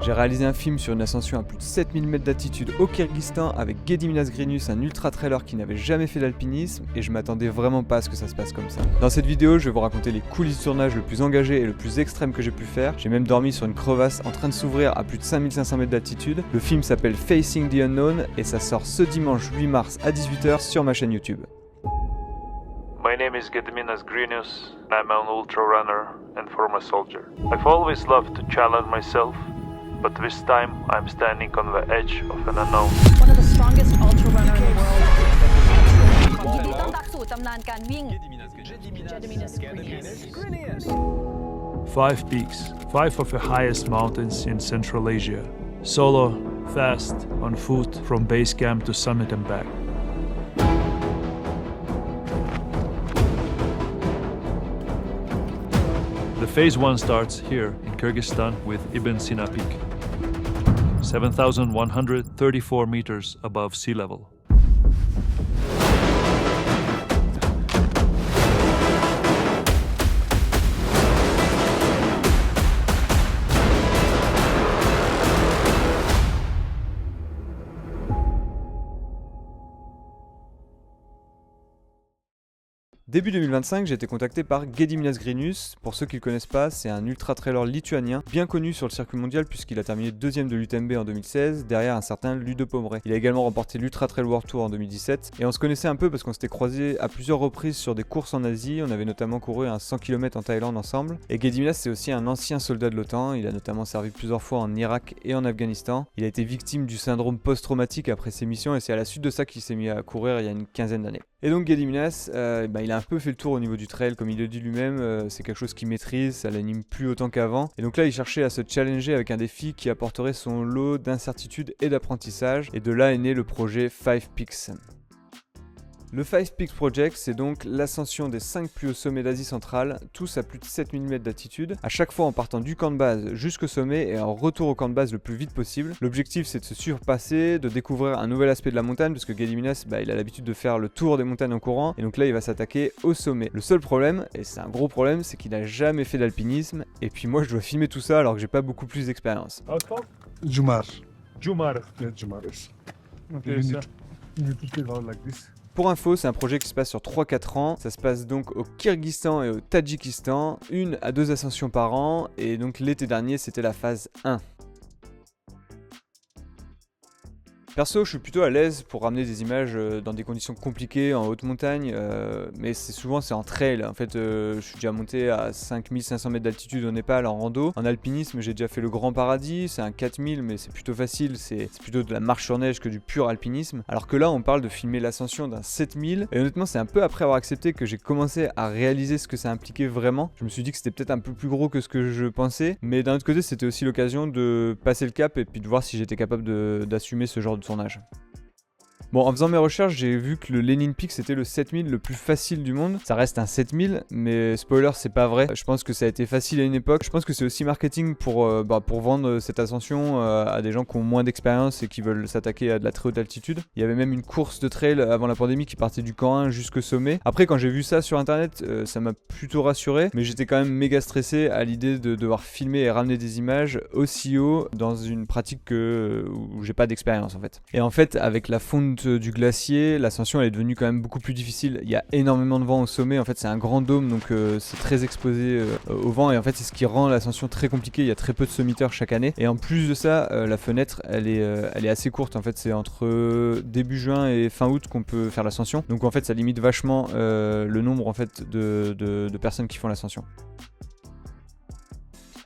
J'ai réalisé un film sur une ascension à plus de 7000 mètres d'altitude au Kyrgyzstan avec Gediminas Grinus, un ultra-trailer qui n'avait jamais fait d'alpinisme, et je m'attendais vraiment pas à ce que ça se passe comme ça. Dans cette vidéo, je vais vous raconter les coulisses du tournage le plus engagé et le plus extrême que j'ai pu faire. J'ai même dormi sur une crevasse en train de s'ouvrir à plus de 5500 mètres d'altitude. Le film s'appelle Facing the Unknown et ça sort ce dimanche 8 mars à 18h sur ma chaîne YouTube. My name is Gediminas Grinius. I'm an ultra runner and former soldier. I've always loved to challenge myself, but this time I'm standing on the edge of an unknown. One of the strongest ultra runner in the world. ยินดีต้อนรับสู่ตำนานการวิ่ง Gediminas Grinius. 5 peaks, 5 of the highest mountains in Central Asia. Solo, fast, on foot, from base camp to summit and back. The phase 1 starts here in Kyrgyzstan with Ibn Sina Peak, 7,134 meters above sea level. Début 2025, j'ai été contacté par Gediminas Grinus. Pour ceux qui ne le connaissent pas, c'est un ultra-trailer lituanien bien connu sur le circuit mondial puisqu'il a terminé deuxième de l'UTMB en 2016 derrière un certain Ludo Pomeré. Il a également remporté l'Ultra Trail World Tour en 2017 et on se connaissait un peu parce qu'on s'était croisés à plusieurs reprises sur des courses en Asie. On avait notamment couru un 100 km en Thaïlande ensemble. Et Gediminas, c'est aussi un ancien soldat de l'OTAN. Il a notamment servi plusieurs fois en Irak et en Afghanistan. Il a été victime du syndrome post-traumatique après ses missions et c'est à la suite de ça qu'il s'est mis à courir il y a une quinzaine d'années. Et donc Gediminas, il a un peu fait le tour au niveau du trail, comme il le dit lui-même, c'est quelque chose qu'il maîtrise, ça l'anime plus autant qu'avant. Et donc là, il cherchait à se challenger avec un défi qui apporterait son lot d'incertitudes et d'apprentissage. Et de là est né le projet 5 Peaks. Le 5 Peaks Project, c'est donc l'ascension des 5 plus hauts sommets d'Asie centrale, tous à plus de 7000 mètres d'altitude, à chaque fois en partant du camp de base jusqu'au sommet et en retour au camp de base le plus vite possible. L'objectif, c'est de se surpasser, de découvrir un nouvel aspect de la montagne, parce que Gediminas, il a l'habitude de faire le tour des montagnes en courant, et donc là, il va s'attaquer au sommet. Le seul problème, et c'est un gros problème, c'est qu'il n'a jamais fait d'alpinisme, et puis moi, je dois filmer tout ça alors que j'ai pas beaucoup plus d'expérience. Jumar. Jumar. Yeah, Jumar is. Okay, You sir. need to take out like this. Pour info, c'est un projet qui se passe sur 3-4 ans. Ça se passe donc au Kyrgyzstan et au Tadjikistan, 1 à 2 ascensions par an, et donc l'été dernier, c'était la phase 1. Perso, je suis plutôt à l'aise pour ramener des images dans des conditions compliquées, en haute montagne, mais souvent c'est en trail. En fait, je suis déjà monté à 5500 mètres d'altitude au Népal en rando. En alpinisme, j'ai déjà fait le Grand Paradis, c'est un 4000, mais c'est plutôt facile, c'est plutôt de la marche sur neige que du pur alpinisme. Alors que là, on parle de filmer l'ascension d'un 7000, et honnêtement, c'est un peu après avoir accepté que j'ai commencé à réaliser ce que ça impliquait vraiment. Je me suis dit que c'était peut-être un peu plus gros que ce que je pensais, mais d'un autre côté, c'était aussi l'occasion de passer le cap et puis de voir si j'étais capable d'assumer ce genre de tournage. Bon, en faisant mes recherches, j'ai vu que le Lenin Peak c'était le 7000 le plus facile du monde. Ça reste un 7000, mais spoiler, c'est pas vrai. Je pense que ça a été facile à une époque. Je pense que c'est aussi marketing pour vendre cette ascension à des gens qui ont moins d'expérience et qui veulent s'attaquer à de la très haute altitude. Il y avait même une course de trail avant la pandémie qui partait du camp 1 jusqu'au sommet. Après, quand j'ai vu ça sur internet, ça m'a plutôt rassuré, mais j'étais quand même méga stressé à l'idée de devoir filmer et ramener des images aussi haut dans une pratique où j'ai pas d'expérience en fait. Et en fait, avec la fonte du glacier, l'ascension elle est devenue quand même beaucoup plus difficile. Il y a énormément de vent au sommet, en fait c'est un grand dôme donc c'est très exposé au vent et en fait c'est ce qui rend l'ascension très compliquée. Il y a très peu de sommiteurs chaque année et en plus de ça la fenêtre elle est assez courte en fait, c'est entre début juin et fin août qu'on peut faire l'ascension, donc en fait ça limite vachement le nombre en fait de personnes qui font l'ascension.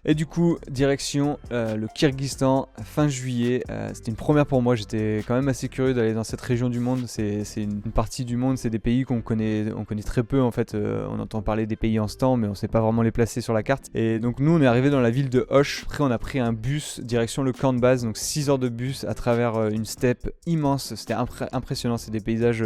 Et du coup, direction le Kyrgyzstan, fin juillet. C'était une première pour moi, j'étais quand même assez curieux d'aller dans cette région du monde. C'est une partie du monde, c'est des pays qu'on connaît très peu en fait. On entend parler des pays en ce temps, mais on ne sait pas vraiment les placer sur la carte. Et donc nous, on est arrivé dans la ville de Osh. Après, on a pris un bus direction le camp de base, donc 6 heures de bus à travers une steppe immense. C'était impressionnant, c'est des paysages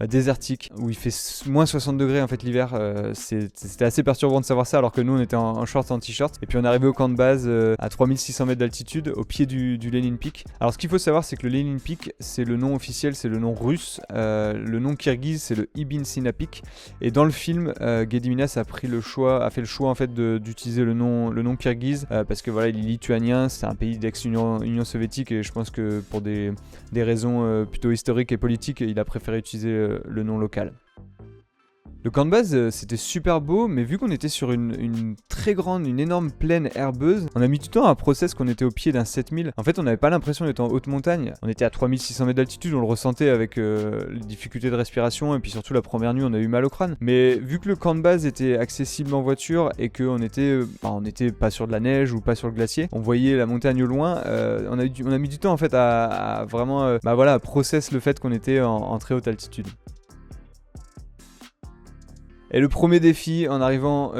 désertique où il fait moins 60 degrés en fait l'hiver. C'était assez perturbant de savoir ça alors que nous on était en short et en t-shirt. Et puis on est arrivé au camp de base à 3600 mètres d'altitude au pied du Lenin Peak. Alors ce qu'il faut savoir c'est que le Lenin Peak c'est le nom officiel, c'est le nom russe. Le nom kirghize c'est le Ibn Sina Peak. Et dans le film, Gediminas a fait le choix en fait d'utiliser le nom kirghize parce que voilà il est lituanien, c'est un pays d'ex-Union soviétique et je pense que pour des raisons plutôt historiques et politiques, il a préféré utiliser le nom local. Le camp de base, c'était super beau, mais vu qu'on était sur une énorme plaine herbeuse, on a mis du temps à process qu'on était au pied d'un 7000. En fait, on n'avait pas l'impression d'être en haute montagne. On était à 3600 mètres d'altitude, on le ressentait avec les difficultés de respiration, et puis surtout la première nuit, on a eu mal au crâne. Mais vu que le camp de base était accessible en voiture et qu'on était pas sur de la neige ou pas sur le glacier, on voyait la montagne au loin, on a mis du temps en fait à vraiment process le fait qu'on était en très haute altitude. Et le premier défi en arrivant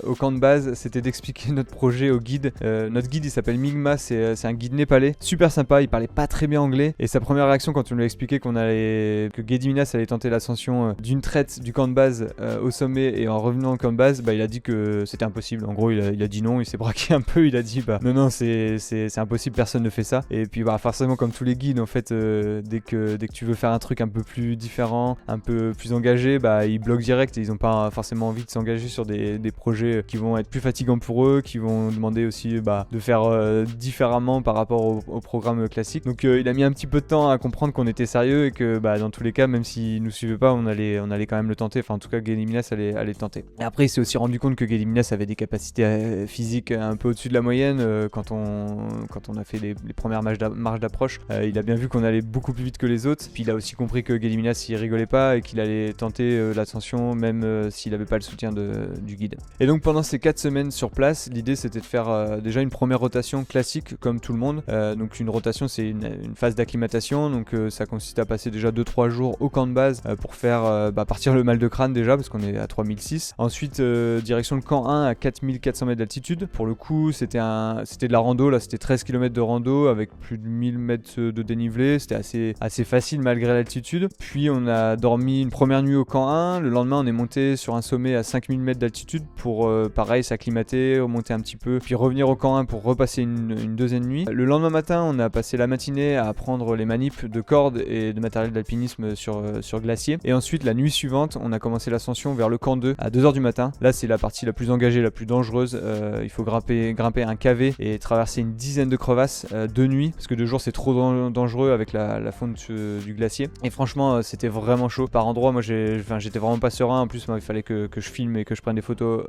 au camp de base, c'était d'expliquer notre projet au guide. Notre guide il s'appelle Migma, c'est un guide népalais, super sympa, il parlait pas très bien anglais. Et sa première réaction quand on lui a expliqué que Gediminas allait tenter l'ascension d'une traite du camp de base au sommet et en revenant au camp de base, il a dit que c'était impossible. En gros il a dit non, il s'est braqué un peu, il a dit non c'est impossible, personne ne fait ça. Et puis forcément comme tous les guides en fait, dès que tu veux faire un truc un peu plus différent, un peu plus engagé, ils bloquent direct et ils ont pas forcément envie de s'engager sur des projets qui vont être plus fatigants pour eux, qui vont demander aussi de faire différemment par rapport au programme classique. Donc il a mis un petit peu de temps à comprendre qu'on était sérieux et que dans tous les cas, même s'il nous suivait pas, on allait quand même le tenter. Enfin en tout cas Gediminas allait le tenter. Et après il s'est aussi rendu compte que Gediminas avait des capacités physiques un peu au-dessus de la moyenne quand on a fait les premières marches d'approche. Il a bien vu qu'on allait beaucoup plus vite que les autres. Puis il a aussi compris que Gediminas il rigolait pas et qu'il allait tenter l'ascension même s'il n'avait pas le soutien du guide. Et donc pendant ces 4 semaines sur place, l'idée c'était de faire déjà une première rotation classique comme tout le monde. Donc une rotation c'est une phase d'acclimatation, donc ça consiste à passer déjà 2-3 jours au camp de base pour faire partir le mal de crâne déjà parce qu'on est à 3006. Ensuite direction le camp 1 à 4400 mètres d'altitude. Pour le coup c'était de la rando, là c'était 13 km de rando avec plus de 1000 mètres de dénivelé, c'était assez facile malgré l'altitude. Puis on a dormi une première nuit au camp 1, le lendemain on est monté sur un sommet à 5000 mètres d'altitude pour pareil s'acclimater, remonter un petit peu, puis revenir au camp 1 pour repasser une deuxième nuit. Le lendemain matin on a passé la matinée à apprendre les manips de cordes et de matériel d'alpinisme sur glacier, et ensuite la nuit suivante on a commencé l'ascension vers le camp 2 à 2h du matin. Là c'est la partie la plus engagée, la plus dangereuse. Il faut grimper un cavé et traverser une dizaine de crevasses de nuit parce que de jour c'est trop dangereux avec la fonte du glacier, et franchement c'était vraiment chaud par endroits. Moi j'étais vraiment pas serein, en plus il fallait que je filme et que je prenne des photos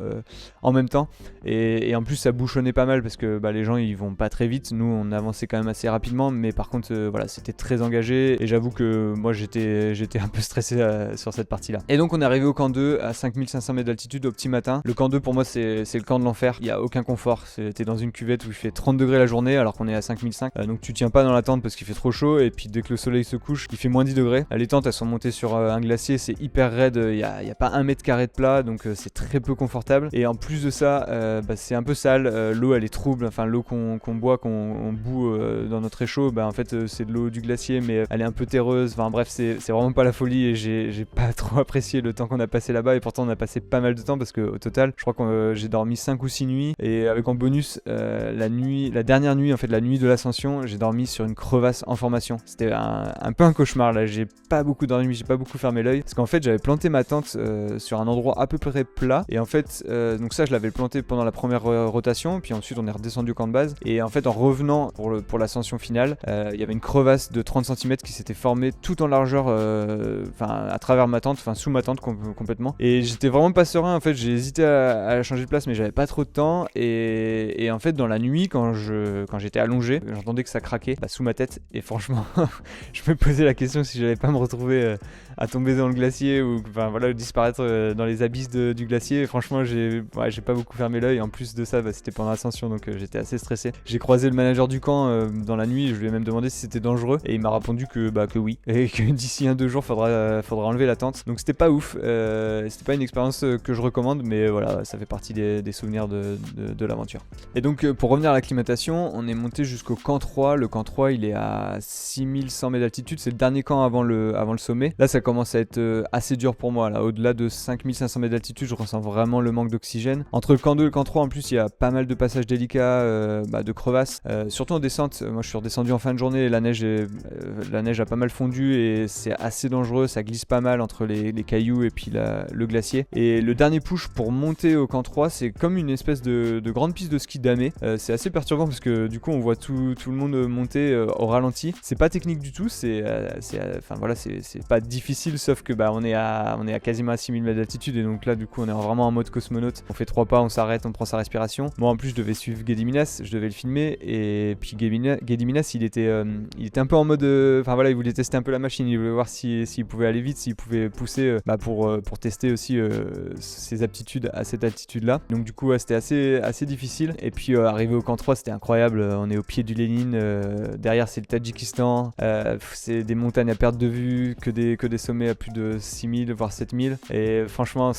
en même temps, et en plus ça bouchonnait pas mal parce que les gens ils vont pas très vite, nous on avançait quand même assez rapidement, mais par contre c'était très engagé et j'avoue que moi j'étais un peu stressé sur cette partie là. Et donc on est arrivé au camp 2 à 5500 mètres d'altitude au petit matin. Le camp 2 pour moi c'est le camp de l'enfer, il y a aucun confort, t'es dans une cuvette où il fait 30 degrés la journée alors qu'on est à 5005, donc tu tiens pas dans la tente parce qu'il fait trop chaud, et puis dès que le soleil se couche il fait moins 10 degrés. Les tentes elles sont montées sur un glacier, c'est hyper raide, il y a pas 1 mètre carré de plat, donc c'est très peu confortable, et en plus de ça c'est un peu sale, l'eau elle est trouble, enfin l'eau qu'on boit, qu'on bout dans notre échaud, en fait c'est de l'eau du glacier mais elle est un peu terreuse, enfin bref c'est vraiment pas la folie, et j'ai pas trop apprécié le temps qu'on a passé là-bas, et pourtant on a passé pas mal de temps parce qu'au total je crois que j'ai dormi 5 ou 6 nuits, et avec en bonus la dernière nuit en fait, la nuit de l'ascension, j'ai dormi sur une crevasse en formation. C'était un peu un cauchemar là, j'ai pas beaucoup dormi, j'ai pas beaucoup fermé l'œil parce qu'en fait j'avais planté ma tente sur un endroit à peu près plat, et en fait donc ça je l'avais planté pendant la première rotation, puis ensuite on est redescendu au camp de base, et en fait en revenant pour l'ascension finale il y avait une crevasse de 30 cm qui s'était formée tout en largeur à travers ma tente, sous ma tente complètement, et j'étais vraiment pas serein en fait, j'ai hésité à changer de place mais j'avais pas trop de temps, et en fait dans la nuit quand j'étais allongé j'entendais que ça craquait sous ma tête, et franchement je me posais la question si j'allais pas me retrouver à tomber dans le glacier ou disparaître dans les abysses du glacier. Et franchement, j'ai pas beaucoup fermé l'œil. En plus de ça, c'était pendant l'ascension, donc j'étais assez stressé. J'ai croisé le manager du camp dans la nuit. Je lui ai même demandé si c'était dangereux et il m'a répondu que oui et que d'ici 1-2 jours, faudra enlever la tente. Donc c'était pas ouf. C'était pas une expérience que je recommande, mais voilà, ça fait partie des souvenirs de l'aventure. Et donc pour revenir à l'acclimatation, on est monté jusqu'au camp 3. Le camp 3, il est à 6100 mètres d'altitude. C'est le dernier camp avant le sommet. Là, ça commence à être assez dur pour moi. Là, au-delà de 5500 mètres d'altitude, je ressens vraiment le manque d'oxygène. Entre le camp 2 et le camp 3, en plus, il y a pas mal de passages délicats, de crevasses. Surtout en descente. Moi, je suis redescendu en fin de journée et la neige a pas mal fondu et c'est assez dangereux. Ça glisse pas mal entre les cailloux et puis le glacier. Et le dernier push pour monter au camp 3, c'est comme une espèce de grande piste de ski damée. C'est assez perturbant parce que du coup, on voit tout le monde monter au ralenti. C'est pas technique du tout. C'est pas difficile, sauf que on est à quasiment à 6000 mètres d'altitude et donc là, du coup, on est vraiment en mode cosmonaute. On fait 3 pas, on s'arrête, on prend sa respiration. Moi, en plus, je devais suivre Gediminas, je devais le filmer et puis Gediminas, il était un peu en mode, il voulait tester un peu la machine, il voulait voir s'il pouvait aller vite, s'il pouvait pousser pour tester aussi ses aptitudes à cette altitude-là. Donc du coup, c'était assez difficile. Et puis arrivé au camp 3, c'était incroyable. On est au pied du Lénine, derrière c'est le Tadjikistan, c'est des montagnes à perte de vue, que des sommets à plus de 6000 voire 7000. Et franchement,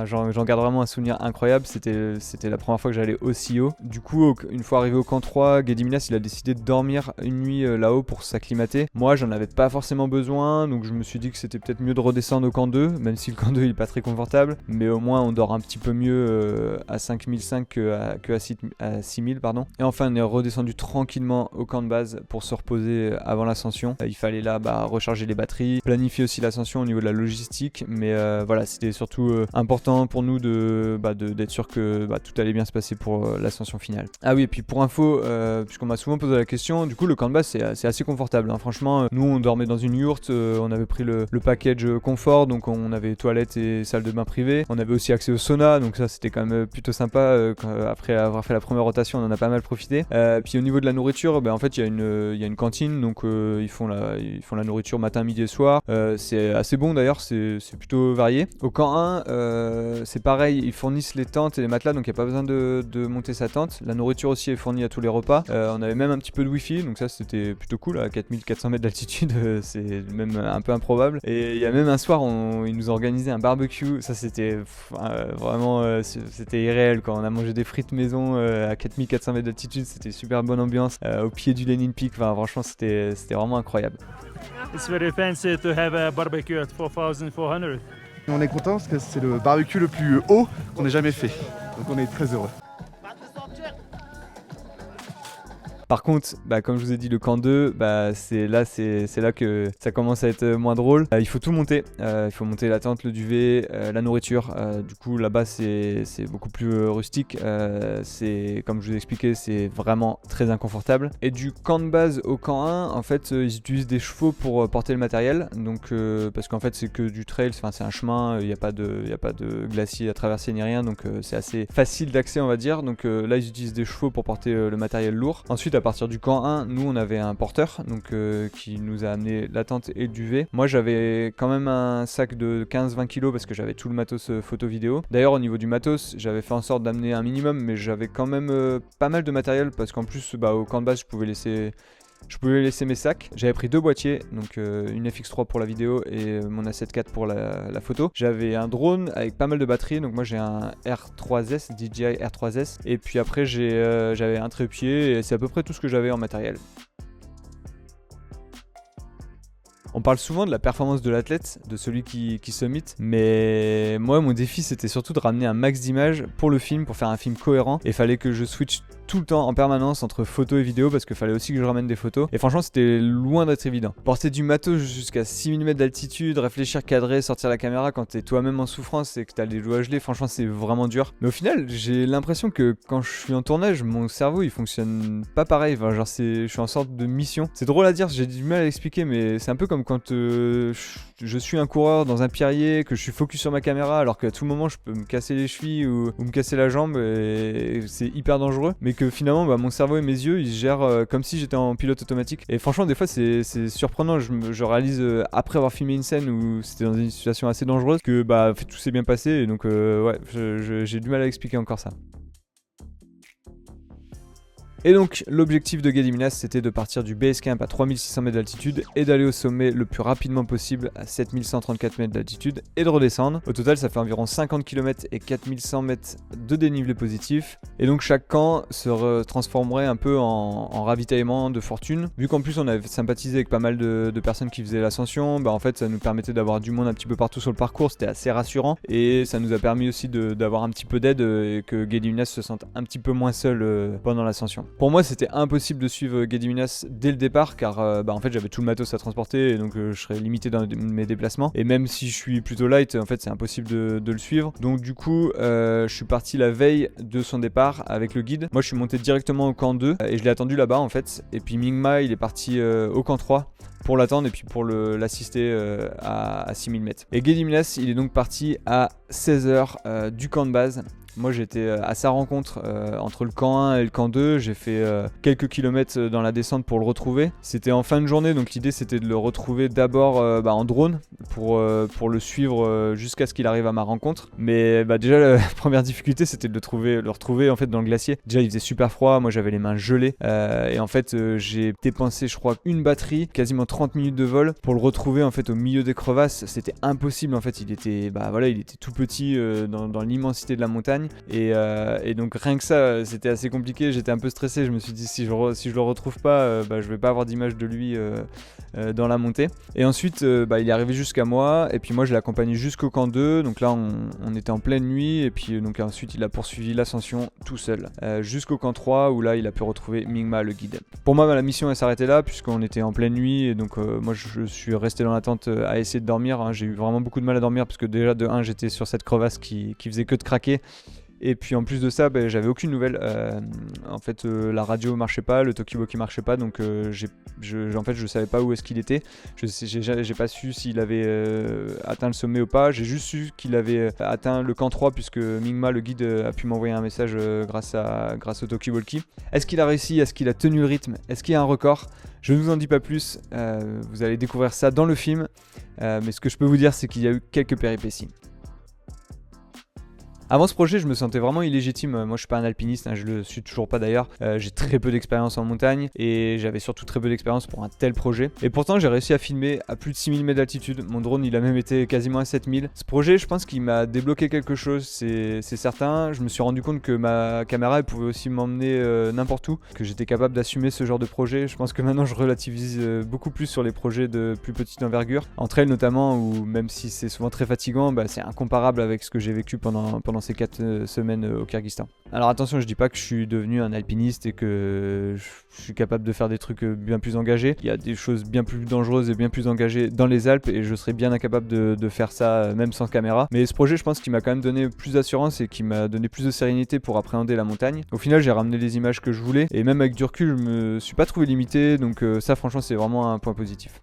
j'en garde vraiment un souvenir incroyable. C'était la première fois que j'allais aussi haut. Du coup, une fois arrivé au camp 3, Gediminas, il a décidé de dormir une nuit là-haut pour s'acclimater. Moi, j'en avais pas forcément besoin, donc je me suis dit que c'était peut-être mieux de redescendre au camp 2, même si le camp 2 il est pas très confortable, mais au moins on dort un petit peu mieux à 5005 qu'à 6000 pardon. Et enfin, on est redescendu tranquillement au camp de base pour se reposer avant l'ascension. Il fallait là recharger les batteries, planifier aussi l'ascension au niveau de la logistique, mais voilà, c'était surtout important pour nous d'être sûr que tout allait bien se passer pour l'ascension finale. Ah oui, et puis pour info, puisqu'on m'a souvent posé la question, du coup le camp de base c'est assez confortable, hein. Franchement, nous on dormait dans une yourte, on avait pris le package confort, donc on avait toilettes et salle de bain privée, on avait aussi accès au sauna, donc ça c'était quand même plutôt sympa. Après avoir fait la première rotation, on en a pas mal profité. Puis au niveau de la nourriture, en fait il y a une cantine, donc ils font la nourriture matin, midi et soir. C'est assez bon d'ailleurs, c'est plutôt varié. Au camp 1, c'est pareil, ils fournissent les tentes et les matelas, donc il n'y a pas besoin de monter sa tente. La nourriture aussi est fournie à tous les repas. On avait même un petit peu de wifi, donc ça c'était plutôt cool. À 4400 mètres d'altitude, c'est même un peu improbable. Et il y a même un soir, ils nous ont organisé un barbecue. Ça c'était vraiment c'était irréel quand on a mangé des frites maison à 4400 mètres d'altitude. C'était super bonne ambiance au pied du Lenin Peak. Franchement, c'était vraiment incroyable. It's very fancy to have a barbecue at 4400. On est content parce que c'est le barbecue le plus haut qu'on ait jamais fait. Donc on est très heureux. Par contre, comme je vous ai dit, le camp 2, c'est là que ça commence à être moins drôle. Il faut tout monter. Il faut monter la tente, le duvet, la nourriture. Du coup, là-bas, c'est beaucoup plus rustique. Comme je vous ai expliqué, c'est vraiment très inconfortable. Et du camp de base au camp 1, en fait, ils utilisent des chevaux pour porter le matériel. Donc, parce qu'en fait, c'est que du trail. C'est un chemin. Il n'y a pas de glacier à traverser ni rien. Donc, c'est assez facile d'accès, on va dire. Donc, là, ils utilisent des chevaux pour porter le matériel lourd. Ensuite, à partir du camp 1, nous on avait un porteur qui nous a amené la tente et le duvet. Moi j'avais quand même un sac de 15-20 kg parce que j'avais tout le matos photo vidéo. D'ailleurs au niveau du matos, j'avais fait en sorte d'amener un minimum, mais j'avais quand même pas mal de matériel parce qu'en plus au camp de base je pouvais laisser mes sacs. J'avais pris 2 boîtiers, donc une FX3 pour la vidéo et mon A7 IV pour la photo. J'avais un drone avec pas mal de batteries, donc moi j'ai un R3S, DJI R3S. Et puis après j'avais un trépied et c'est à peu près tout ce que j'avais en matériel. On parle souvent de la performance de l'athlète, de celui qui summit, mais moi mon défi c'était surtout de ramener un max d'images pour le film, pour faire un film cohérent, et fallait que je switch tout le temps en permanence entre photo et vidéo parce qu'il fallait aussi que je ramène des photos, et franchement c'était loin d'être évident. Porter du matos jusqu'à 6000 mètres d'altitude, réfléchir, cadrer, sortir la caméra quand t'es toi-même en souffrance et que t'as les doigts gelés, franchement c'est vraiment dur. Mais au final j'ai l'impression que quand je suis en tournage, mon cerveau il fonctionne pas pareil, je suis en sorte de mission. C'est drôle à dire, j'ai du mal à l'expliquer, mais c'est un peu comme quand je suis un coureur dans un pierrier, que je suis focus sur ma caméra alors qu'à tout moment je peux me casser les chevilles ou me casser la jambe et c'est hyper dangereux, mais mais que finalement mon cerveau et mes yeux ils se gèrent comme si j'étais en pilote automatique. Et franchement des fois c'est surprenant, je réalise après avoir filmé une scène où c'était dans une situation assez dangereuse que en fait, tout s'est bien passé et donc ouais, j'ai du mal à expliquer encore ça. Et donc l'objectif de Gediminas c'était de partir du base camp à 3600 mètres d'altitude et d'aller au sommet le plus rapidement possible à 7134 mètres d'altitude et de redescendre. Au total ça fait environ 50 km et 4100 mètres de dénivelé positif. Et donc chaque camp se transformerait un peu en ravitaillement de fortune. Vu qu'en plus on avait sympathisé avec pas mal de personnes qui faisaient l'ascension, en fait ça nous permettait d'avoir du monde un petit peu partout sur le parcours, c'était assez rassurant. Et ça nous a permis aussi d'avoir un petit peu d'aide et que Gediminas se sente un petit peu moins seul pendant l'ascension. Pour moi c'était impossible de suivre Gediminas dès le départ car en fait j'avais tout le matos à transporter et donc je serais limité dans mes déplacements. Et même si je suis plutôt light, en fait c'est impossible de le suivre. Donc du coup je suis parti la veille de son départ avec le guide. Moi je suis monté directement au camp 2 et je l'ai attendu là-bas en fait. Et puis Mingma il est parti au camp 3 pour l'attendre et puis pour l'assister à 6000 mètres. Et Gediminas il est donc parti à 16h du camp de base. Moi j'étais à sa rencontre entre le camp 1 et le camp 2, j'ai fait quelques kilomètres dans la descente pour le retrouver. C'était en fin de journée donc l'idée c'était de le retrouver d'abord en drone pour le suivre jusqu'à ce qu'il arrive à ma rencontre. Mais déjà la première difficulté c'était de le retrouver en fait dans le glacier. Déjà il faisait super froid, moi j'avais les mains gelées et en fait j'ai dépensé je crois une batterie, quasiment 30 minutes de vol pour le retrouver en fait au milieu des crevasses. C'était impossible en fait, il était tout petit dans l'immensité de la montagne. Et donc rien que ça c'était assez compliqué, j'étais un peu stressé, je me suis dit si je le retrouve pas je vais pas avoir d'image de lui dans la montée. Et ensuite il est arrivé jusqu'à moi et puis moi je l'ai accompagné jusqu'au camp 2, donc là on était en pleine nuit et puis donc ensuite il a poursuivi l'ascension tout seul jusqu'au camp 3 où là il a pu retrouver Mingma le guide. Pour moi la mission elle s'arrêtait là puisqu'on était en pleine nuit et donc moi je suis resté dans la tente à essayer de dormir, hein. J'ai eu vraiment beaucoup de mal à dormir parce que déjà de 1 j'étais sur cette crevasse qui faisait que de craquer. Et puis en plus de ça, j'avais aucune nouvelle. En fait, la radio marchait pas, le talkie-walkie marchait pas, donc je savais pas où est-ce qu'il était. J'ai pas su s'il avait atteint le sommet ou pas. J'ai juste su qu'il avait atteint le camp 3 puisque Mingma, le guide, a pu m'envoyer un message grâce au talkie-walkie. Est-ce qu'il a réussi? Est-ce qu'il a tenu le rythme? Est-ce qu'il y a un record? Je ne vous en dis pas plus. Vous allez découvrir ça dans le film. Mais ce que je peux vous dire, c'est qu'il y a eu quelques péripéties. Avant ce projet, je me sentais vraiment illégitime. Moi, je suis pas un alpiniste, je le suis toujours pas d'ailleurs. J'ai très peu d'expérience en montagne et j'avais surtout très peu d'expérience pour un tel projet. Et pourtant, j'ai réussi à filmer à plus de 6000 mètres d'altitude. Mon drone, il a même été quasiment à 7000. Ce projet, je pense qu'il m'a débloqué quelque chose, c'est certain. Je me suis rendu compte que ma caméra, elle pouvait aussi m'emmener n'importe où, que j'étais capable d'assumer ce genre de projet. Je pense que maintenant, je relativise beaucoup plus sur les projets de plus petite envergure. Entre elles notamment, où même si c'est souvent très fatigant, c'est incomparable avec ce que j'ai vécu pendant ces 4 semaines au Kyrgyzstan. Alors attention, je dis pas que je suis devenu un alpiniste et que je suis capable de faire des trucs bien plus engagés. Il y a des choses bien plus dangereuses et bien plus engagées dans les Alpes et je serais bien incapable de faire ça même sans caméra. Mais ce projet, je pense qu'il m'a quand même donné plus d'assurance et qui m'a donné plus de sérénité pour appréhender la montagne. Au final, j'ai ramené les images que je voulais et même avec du recul, je me suis pas trouvé limité, donc ça franchement c'est vraiment un point positif.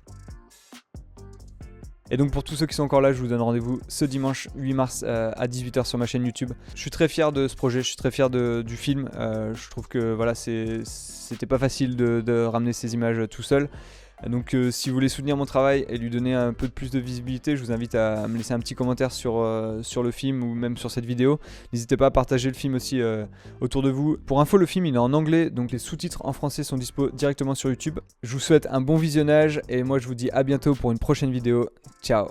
Et donc pour tous ceux qui sont encore là, je vous donne rendez-vous ce dimanche 8 mars à 18h sur ma chaîne YouTube. Je suis très fier de ce projet, je suis très fier du film. Je trouve que voilà, c'était pas facile de ramener ces images tout seul. Donc si vous voulez soutenir mon travail et lui donner un peu plus de visibilité, je vous invite à me laisser un petit commentaire sur le film ou même sur cette vidéo. N'hésitez pas à partager le film aussi autour de vous. Pour info, le film il est en anglais, donc les sous-titres en français sont dispo directement sur YouTube. Je vous souhaite un bon visionnage et moi je vous dis à bientôt pour une prochaine vidéo. Ciao.